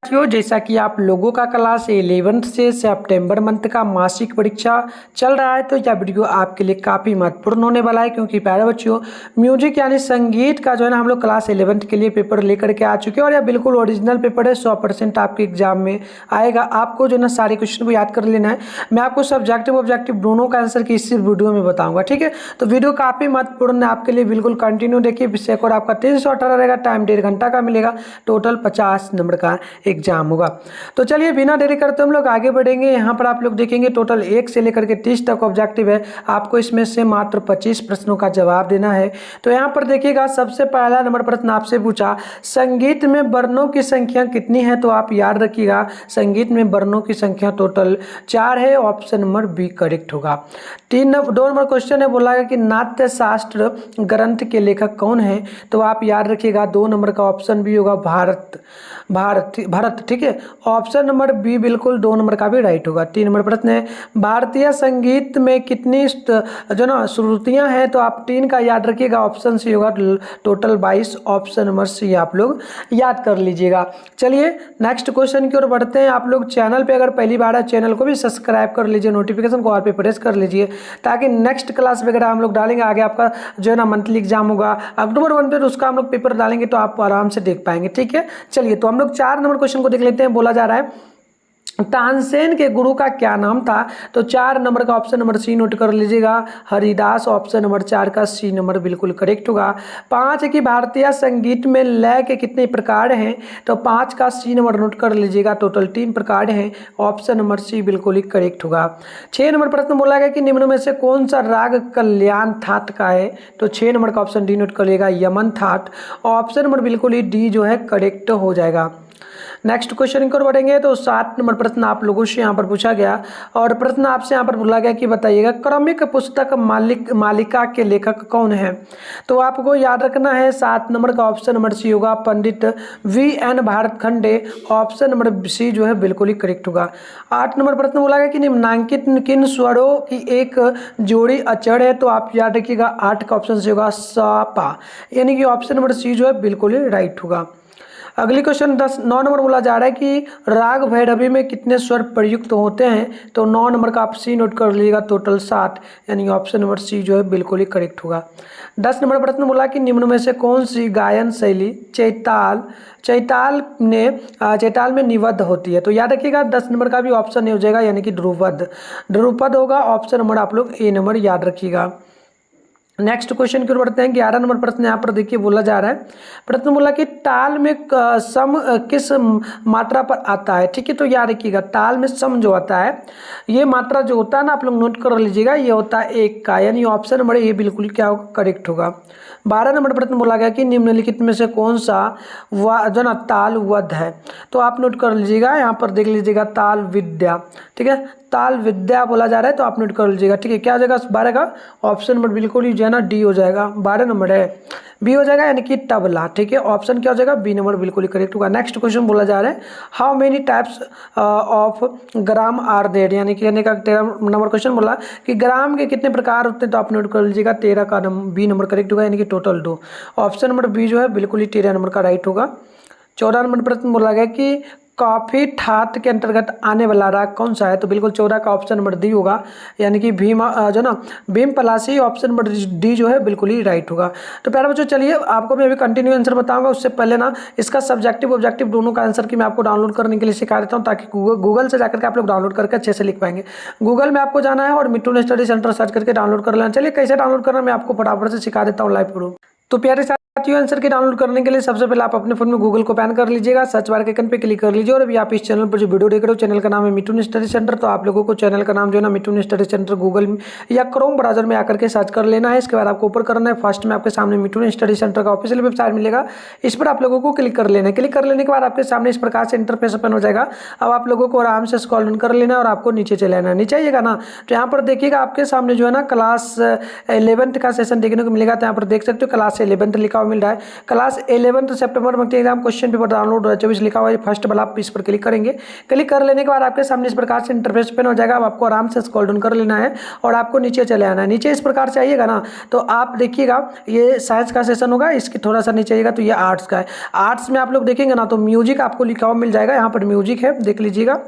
साथियों, जैसा कि आप लोगों का क्लास 11th से सितंबर मंथ का मासिक परीक्षा चल रहा है, तो यह वीडियो आपके लिए काफ़ी महत्वपूर्ण होने वाला है, क्योंकि प्यारे बच्चों म्यूजिक यानी संगीत का जो है ना हम लोग क्लास 11th के लिए पेपर लेकर के आ चुके हैं। और यह बिल्कुल ओरिजिनल पेपर है, 100% आपके एग्जाम में आएगा। आपको जो है ना सारे क्वेश्चन को याद कर लेना है। मैं आपको सब्जेक्टिव ऑब्जेक्टिव दोनों का आंसर इसी वीडियो में बताऊंगा, ठीक है। तो वीडियो काफ़ी महत्वपूर्ण है आपके लिए, बिल्कुल कंटिन्यू देखिए। विषय कोड आपका 318 रहेगा, टाइम 1.5 घंटा का मिलेगा, टोटल 50 नंबर का एग्जाम होगा। तो चलिए बिना देरी करते हम लोग आगे बढ़ेंगे। यहाँ पर आप लोग देखेंगे टोटल 1 से लेकर के 30 तक ऑब्जेक्टिव है। आपको इसमें से मात्र 25 प्रश्नों का जवाब देना है। तो यहाँ पर देखिएगा, सबसे पहला नंबर प्रश्न आपसे पूछा, संगीत में वर्णों की संख्या कितनी है? तो आप याद रखिएगा, संगीत में वर्णों की संख्या टोटल 4 है। ऑप्शन नंबर बी करेक्ट होगा। 2 नंबर क्वेश्चन है, बोला गया कि नाट्य शास्त्र ग्रंथ के लेखक कौन है? तो आप याद रखिएगा 2 नंबर का ऑप्शन बी होगा, भरत, ठीक है। ऑप्शन नंबर बी बिल्कुल 2 नंबर का भी राइट होगा। 3 नंबर प्रश्न है, भारतीय संगीत में कितनी जो ना श्रुतियां हैं? तो आप 3 का याद रखिएगा, ऑप्शन सी होगा टोटल 22। ऑप्शन नंबर सी आप लोग याद कर लीजिएगा। चलिए नेक्स्ट क्वेश्चन की ओर बढ़ते हैं। आप लोग चैनल पे अगर पहली बार है, चैनल को भी सब्सक्राइब कर लीजिए, नोटिफिकेशन को ऑल पे प्रेस कर लीजिए, ताकि नेक्स्ट क्लास वगैरह हम लोग डालेंगे आगे, आपका जो है ना मंथली एग्जाम होगा अक्टूबर 1 पे, उसका हम लोग पेपर डालेंगे, तो आप आराम से देख पाएंगे, ठीक है। चलिए तो हम लोग 4 नंबर क्वेश्चन को देख लेते हैं। बोला जा रहा है तानसेन के गुरु का क्या नाम था? तो 4 नंबर का ऑप्शन नंबर सी नोट कर लीजिएगा, हरिदास। ऑप्शन नंबर 4 का सी नंबर बिल्कुल करेक्ट होगा। 5 की भारतीय संगीत में लय के कितने प्रकार हैं? तो 5 का सी नंबर नोट कर लीजिएगा, टोटल 3 प्रकार हैं। ऑप्शन नंबर सी बिल्कुल ही करेक्ट होगा। 6 नंबर प्रश्न बोला गया कि निम्न में से कौन सा राग कल्याण थाट का है? तो 6 नंबर का ऑप्शन डी नोट कर लिएगा, यमन थाट। ऑप्शन नंबर बिल्कुल ही डी जो है करेक्ट हो जाएगा। नेक्स्ट क्वेश्चन की ओर बढ़ेंगे। तो 7 नंबर प्रश्न आप लोगों से यहाँ पर पूछा गया, और प्रश्न आपसे यहाँ पर बोला गया कि बताइएगा क्रमिक पुस्तक मालिका के लेखक कौन है? तो आपको याद रखना है 7 नंबर का ऑप्शन नंबर सी होगा, पंडित VN Bhatkhande. Option number C जो है बिल्कुल ही करेक्ट होगा। 8 नंबर प्रश्न बोला गया कि निम्नांकित किन स्वरों की एक जोड़ी अचर है? तो आप याद रखिएगा 8 का ऑप्शन सी होगा, सा पा, यानी कि ऑप्शन नंबर सी जो है बिल्कुल ही राइट होगा। अगली क्वेश्चन 9 नंबर बोला जा रहा है कि राग भैरवी में कितने स्वर प्रयुक्त होते हैं? तो 9 नंबर का आप सी नोट कर लीजिएगा, टोटल 7, यानी ऑप्शन नंबर सी जो है बिल्कुल ही करेक्ट होगा। 10 नंबर प्रश्न बोला कि निम्न में से कौन सी गायन शैली चैताल में निबद्ध होती है? तो याद रखिएगा 10 नंबर का भी ऑप्शन नहीं हो जाएगा, यानी कि ध्रुपद होगा। ऑप्शन नंबर आप लोग ए नंबर याद रखिएगा। नेक्स्ट क्वेश्चन की ओर बढ़ते हैं। 11 नंबर प्रश्न यहाँ पर देखिए बोला जा रहा है, प्रश्न बोला कि ताल में सम किस मात्रा पर आता है? ठीक है, तो याद रखिएगा ताल में सम जो आता है, ये मात्रा जो होता है ना, आप लोग नोट कर लीजिएगा, ये होता है 1 का, यानी ऑप्शन नंबर ये बिल्कुल क्या होगा, करेक्ट होगा। 12 नंबर प्रश्न बोला गया कि निम्नलिखित में से कौन सा जो ना ताल वध है? तो आप नोट कर लीजिएगा, यहाँ पर देख लीजिएगा ताल विद्या, ठीक है, ताल विद्या बोला जा रहा है, तो आप नोट कर लीजिएगा, ठीक है। क्या हो जाएगा 12 का ऑप्शन नंबर बिल्कुल ही जो है ना डी हो जाएगा, 12 नंबर है, बी हो जाएगा, यानी कि तबला, ठीक है। ऑप्शन क्या हो जाएगा, बी नंबर बिल्कुल ही करेक्ट होगा। नेक्स्ट क्वेश्चन बोला जा रहा है, how many types of gram are there? यानी कि कहने का 13 नंबर क्वेश्चन बोला कि ग्राम के कितने प्रकार होते हैं? तो आप नोट कर लीजिएगा 13 का बी नंबर करेक्ट होगा, यानी कि टोटल 2। ऑप्शन नंबर बी जो है बिल्कुल ही 13 नंबर का राइट होगा। 14 नंबर प्रश्न बोला गया कि कॉफी ठाट के अंतर्गत आने वाला राग कौन सा है? तो बिल्कुल 14 का ऑप्शन नंबर डी होगा, यानी कि भीम जो ना Bhim Palasi. Option number D जो है बिल्कुल ही राइट होगा। तो प्यारे बच्चों चलिए आपको मैं अभी कंटिन्यू आंसर बताऊंगा, उससे पहले ना इसका सब्जेक्टिव ऑब्जेक्टिव दोनों का आंसर की मैं आपको डाउनलोड करने के लिए सिखा देता हूँ, ताकि गूगल से जाकर के आप लोग डाउनलोड करके अच्छे से लिख पाएंगे। गूगल में आपको जाना है और मिट्टू स्टडी सेंटर सर्च करके डाउनलोड कर लेना। चलिए कैसे डाउनलोड करना मैं आपको फटाफट से सिखा देता हूँ लाइव प्रूफ। तो प्यारे साथियों आंसर की डाउनलोड करने के लिए सबसे पहले आप अपने फोन में गूगल को ओपन कर लीजिएगा, सर्च बार के आइकन पे क्लिक कर लीजिए, और अभी आप इस चैनल पर जो वीडियो देख रहे हो, चैनल का नाम है मिट्टू स्टडी सेंटर। तो आप लोगों को चैनल का नाम जो है ना मिट्टू स्टडी सेंटर गूगल में या क्रोम ब्राउजर में आकर के सर्च कर लेना है। इसके बाद आपको ऊपर करना है, फर्स्ट में आपके सामने मिट्टू स्टडी सेंटर का ऑफिशियल वेबसाइट मिलेगा, इस पर आप लोगों को क्लिक कर लेना है। क्लिक कर लेने के बाद आपके सामने इस प्रकार से इंटरफेस ओपन हो जाएगा। अब आप लोगों को आराम से स्क्रॉल डाउन कर लेना है और आपको नीचे चले आना है। नीचे आइएगा ना, तो यहाँ पर देखिएगा आपके सामने जो है ना क्लास 11th का सेशन देखने को मिलेगा। तो यहाँ पर देख सकते हो क्लास 11th लिखा हुआ मिल रहा है। क्लास 11 सितंबर month exam question paper download 2024 लिखा हुआ है, फर्स्ट वाला आप इस पर क्लिक करेंगे। क्लिक कर लेने के बाद आपके सामने इस प्रकार से इंटरफेस ओपन हो जाएगा। अब आपको आराम से स्क्रॉल डाउन कर लेना है और आपको नीचे चले आना है। नीचे इस प्रकार से आइएगा ना तो आप देखिएगा ये साइंस का सेशन होगा, इसके थोड़ा सा नीचे आइएगा तो ये आर्ट्स का है। आर्ट्स में आप लोग देखेंगे ना तो म्यूजिक आपको लिखा हुआ मिल जाएगा, यहाँ पर म्यूजिक है देख लीजिएगा,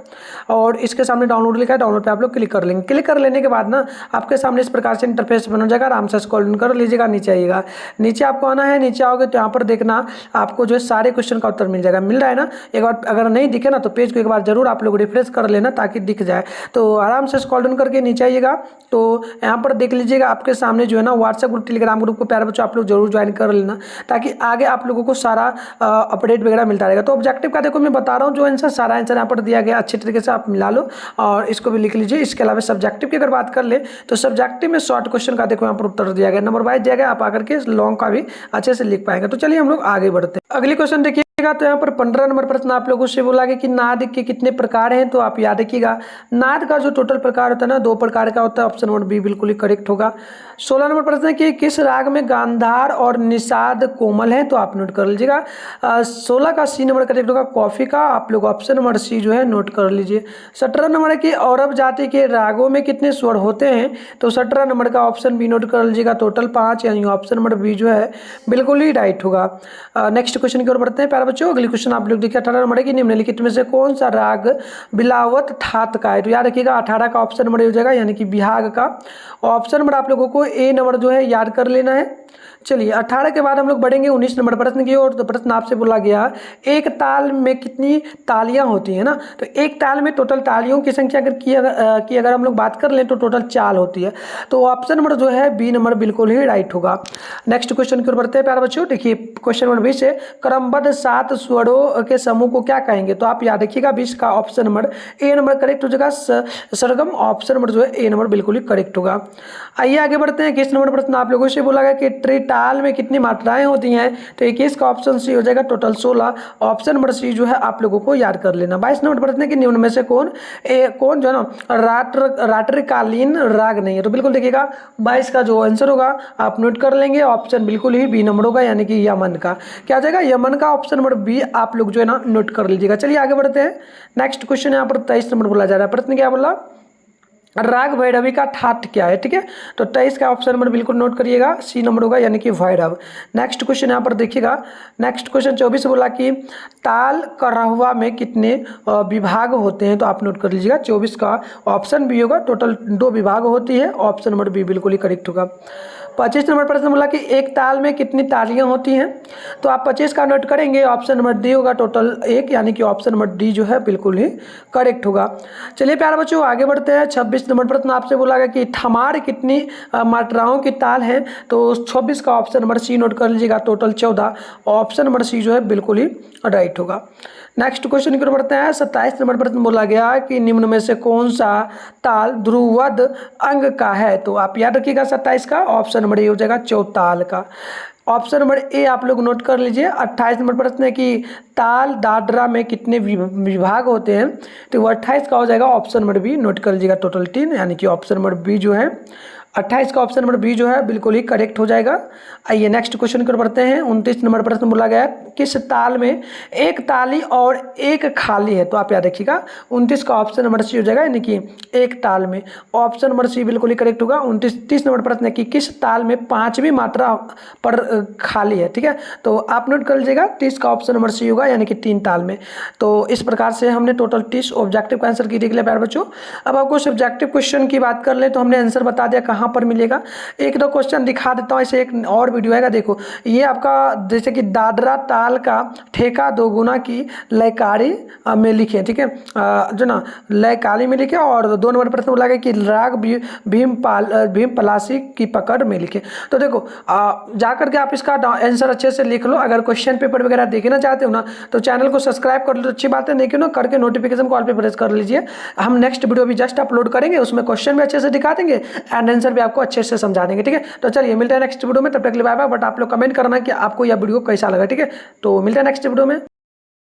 और इसके सामने डाउनलोड लिखा है, डाउनलोड पे आप लोग क्लिक कर लेंगे। क्लिक कर लेने के बाद ना आपके सामने इस प्रकार से इंटरफेस बन जाएगा। आराम से स्क्रॉल डाउन कर लीजिएगा, नीचे आइएगा। नीचे आपको आना है, नीचे आओगे तो यहाँ पर देखना आपको जो है सारे क्वेश्चन का उत्तर मिल जाएगा। मिल रहा है ना, एक बार अगर नहीं दिखे ना तो पेज को एक बार जरूर आप लोग रिफ्रेश कर लेना ताकि दिख जाए। तो आराम से स्क्रॉल डाउन करके नीचे आइएगा तो यहाँ पर देख लीजिएगा आपके सामने जो है ना व्हाट्सएप ग्रुप, टेलीग्राम ग्रुप को प्यारे बच्चों आप लोग जरूर ज्वाइन कर लेना ताकि आगे आप लोगों को सारा अपडेट वगैरह मिलता रहेगा। तो ऑब्जेक्टिव का देखो मैं बता रहा हूँ, जो आंसर सारा आंसर यहाँ पर दिया गया अच्छे तरीके से आप मिला लो और इसको भी लिख लीजिए। इसके अलावा सब्जेक्टिव की अगर बात कर ले तो सब्जेक्टिव में शॉर्ट क्वेश्चन का देखो यहाँ पर उत्तर दिया गया, नंबर वाइज दिया गया, आप आकर के लॉन्ग का भी अच्छे से लिख पाएंगे। तो चलिए हम लोग आगे बढ़ते हैं। अगली क्वेश्चन देखिएगा तो यहाँ पर 15 नंबर प्रश्न आप लोगों से बोला गया कि नाद के कितने प्रकार हैं। तो आप याद रखिएगा नाद का जो टोटल प्रकार होता है ना 2 प्रकार का होता है, ऑप्शन नंबर बी बिल्कुल ही करेक्ट होगा। 16 नंबर प्रश्न है कि किस राग में गांधार और निषाद कोमल है, तो आप नोट कर लीजिएगा। 16 का सी नंबर करेक्ट होगा कॉफी का, आप लोग ऑप्शन नंबर सी जो है नोट कर लीजिए। 17 नंबर है कि औरब जाति के रागों में कितने स्वर होते हैं, तो 17 नंबर का ऑप्शन बी नोट कर लीजिएगा, टोटल 5, यानी ऑप्शन नंबर बी जो है बिल्कुल ही राइट होगा। नेक्स्ट क्वेश्चन की ओर बढ़ते हैं प्यारे बच्चों। अगली क्वेश्चन आप लोग देखिए 18 नंबर है कि निम्नलिखित में से कौन सा राग बिलावत ठात का है, तो याद रखिएगा 18 का ऑप्शन नंबर हो जाएगा यानी कि बिहाग का। ऑप्शन नंबर आप लोगों को ए नंबर जो है याद कर लेना है। चलिए 18 के बाद हम लोग बढ़ेंगे 19 नंबर प्रश्न की ओर। तो प्रश्न आपसे बोला गया एक ताल में कितनी तालियां होती हैं ना, तो एक ताल में टोटल तालियों की संख्या अगर हम लोग बात कर लें तो टोटल 4 होती है। तो ऑप्शन नंबर जो है बी नंबर बिल्कुल ही राइट होगा। नेक्स्ट क्वेश्चन की ओर बढ़ते हैं प्यारे बच्चों। देखिए क्वेश्चन नंबर 20 है क्रमबद्ध 7 स्वरों के समूह को क्या कहेंगे, तो आप याद रखिएगा 20 का option number A number correct हो जाएगा। सरगम ऑप्शन नंबर जो है ए नंबर बिल्कुल ही करेक्ट होगा। आइए आगे बढ़ते हैं। 21 नंबर प्रश्न आप लोगों से बोला गया कि ताल में कितनी मात्राएं होती हैं, तो 21 का ऑप्शन सी हो जाएगा, टोटल 16, ऑप्शन नंबर सी जो है आप लोगों को याद कर लेना। 22 नंबर प्रश्न है कि निम्न में से कौन जो है ना रात्रिकालीन राग नहीं है, तो बिल्कुल देखिएगा 22 का जो आंसर होगा आप नोट कर लेंगे, ऑप्शन बिल्कुल ही बी नंबर होगा यानी कि यमन का। क्या आ जाएगा यमन का, ऑप्शन नंबर बी आप लोग जो है ना नोट कर लीजिएगा। चलिए आगे बढ़ते हैं। नेक्स्ट क्वेश्चन यहाँ पर 23 नंबर बोला जा रहा है। प्रश्न क्या बोला, राग भैरवी का ठाट क्या है, ठीक है, तो 23 का ऑप्शन नंबर बिल्कुल नोट करिएगा, सी नंबर होगा यानी कि भैरव। नेक्स्ट क्वेश्चन यहाँ पर देखिएगा। नेक्स्ट क्वेश्चन 24 बोला कि ताल करहुआ में कितने विभाग होते हैं, तो आप नोट कर लीजिएगा 24 का ऑप्शन बी होगा, टोटल 2 विभाग होती है, ऑप्शन नंबर बी बिल्कुल ही करेक्ट होगा। 25 नंबर प्रश्न बोला कि एक ताल में कितनी तालियां होती हैं, तो आप 25 का नोट करेंगे, ऑप्शन नंबर डी होगा, टोटल 1, यानी कि ऑप्शन नंबर डी जो है बिल्कुल ही करेक्ट होगा। चलिए प्यारे बच्चों आगे बढ़ते हैं। 26 नंबर प्रश्न आपसे बोला गया कि ठमार कितनी मात्राओं की ताल है, तो 26 का ऑप्शन नंबर सी नोट कर लीजिएगा, टोटल 14, ऑप्शन नंबर सी जो है बिल्कुल ही राइट होगा। नेक्स्ट क्वेश्चन की ओर बढ़ते हैं। 27 नंबर प्रश्न बोला गया कि निम्न में से कौन सा ताल ध्रुवद अंग का है, तो आप याद रखिएगा 27 का ऑप्शन नंबर ए हो जाएगा चौताल का, ऑप्शन नंबर ए आप लोग नोट कर लीजिए। 28 नंबर प्रश्न है कि ताल दादरा में कितने विभाग होते हैं, तो वो 28 का हो जाएगा, ऑप्शन नंबर बी नोट कर लीजिएगा, टोटल 3, यानी कि ऑप्शन नंबर बी जो है 28 का ऑप्शन नंबर बी जो है बिल्कुल ही करेक्ट हो जाएगा। आइए नेक्स्ट क्वेश्चन की ओर बढ़ते हैं। 29 नंबर प्रश्न बोला गया किस ताल में एक ताली और एक खाली है, तो आप याद रखिएगा 29 का ऑप्शन नंबर सी हो जाएगा, यानी कि एक ताल में, ऑप्शन नंबर सी बिल्कुल ही करेक्ट होगा। 30 नंबर प्रश्न है कि किस ताल में 5वीं मात्रा पर खाली है, ठीक है, तो आप नोट कर लीजिएगा 30 का ऑप्शन नंबर सी होगा, यानी कि 3 ताल में। तो इस प्रकार से हमने टोटल 30 ऑब्जेक्टिव का आंसर की देख लिया प्यारे बच्चों। अब आपको सब्जेक्टिव क्वेश्चन की बात कर ले तो हमने आंसर बता दिया कहाँ पर मिलेगा। एक दो क्वेश्चन दिखा देता हूँ, ऐसे एक और वीडियो आएगा, देखो ये आपका जैसे कि दादरा ताल का ठेका दो गुना की लयकारी में लिखे, ठीक है, जो ना लयकारी में लिखे, और 2 नंबर प्रश्न बोला गया कि राग भीम पलासी की पकड़ में लिखे। तो देखो जा करके आप इसका आंसर अच्छे से लिख लो। अगर क्वेश्चन पेपर वगैरह देखना चाहते हो ना तो चैनल को सब्सक्राइब कर लो, तो अच्छी बात है, नहीं क्यों ना करके नोटिफिकेशन कॉल पे प्रेस कर लीजिए। हम नेक्स्ट वीडियो भी जस्ट अपलोड करेंगे, उसमें क्वेश्चन भी अच्छे से दिखा देंगे एंड आंसर भी आपको अच्छे से समझा देंगे, ठीक है। तो चलिए मिलते हैं नेक्स्ट वीडियो में, तब तक के लिए बाय बाय। बट आप लोग कमेंट करना कि आपको यह वीडियो कैसा लगा, ठीक है। तो मिलते हैं नेक्स्ट वीडियो में।